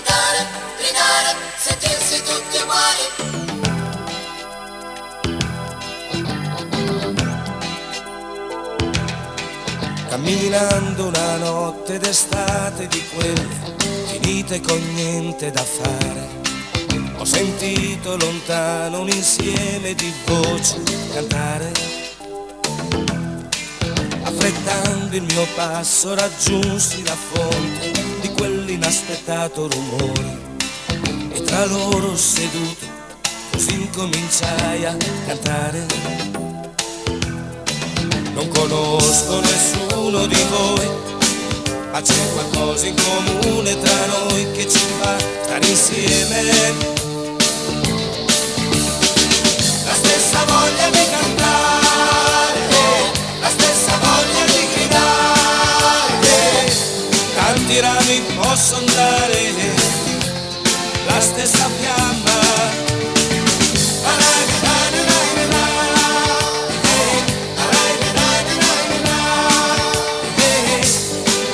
cantare, gridare, sentirsi tutti uguali. Camminando una notte d'estate di quelle finite con niente da fare, ho sentito lontano un insieme di voci cantare. Affrettando il mio passo raggiunsi la fonte di quell'inaspettato rumore e tra loro seduto così incominciai a cantare. Non conosco nessuno di voi, ma c'è qualcosa in comune tra noi che ci fa stare insieme. La stessa voglia di cantare, la stessa voglia di gridare, tanti rami possono dare la stessa fiamma.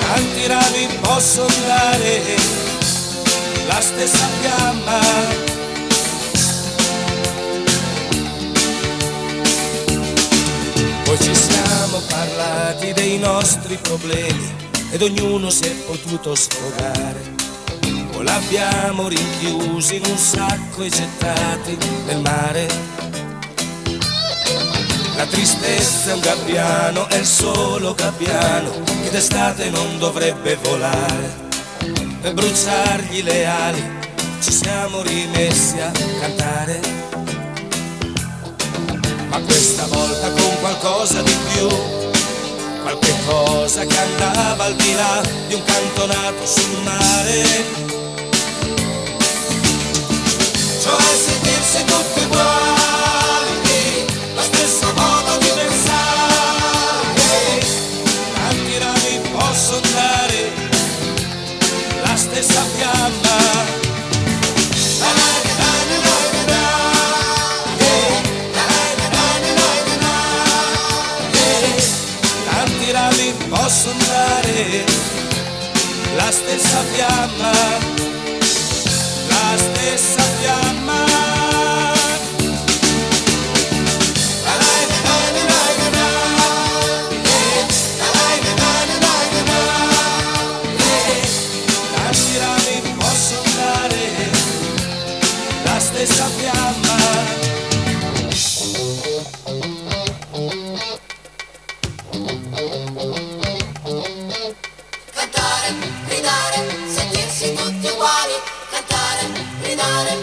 Tanti rami possono dare la stessa fiamma. Poi ci siamo parlati dei nostri problemi ed ognuno si è potuto sfogare. O l'abbiamo rinchiusi in un sacco e gettati nel mare. La tristezza è un gabbiano, è il solo gabbiano che d'estate non dovrebbe volare. Per bruciargli le ali ci siamo rimessi a cantare. Ma questa volta con qualcosa di più, qualche cosa che andava al di là di un cantonato sul mare. Cioè sentirsi tutti uguali, lo stesso modo di pensare, tanti rami possono dare la stessa fiamma. Tanti rami possono dare la stessa fiamma, la stessa fiamma. Tanti rami possono dare la stessa fiamma. Cantare, gridare, sentirsi tutti uguali. Cantare, gridare,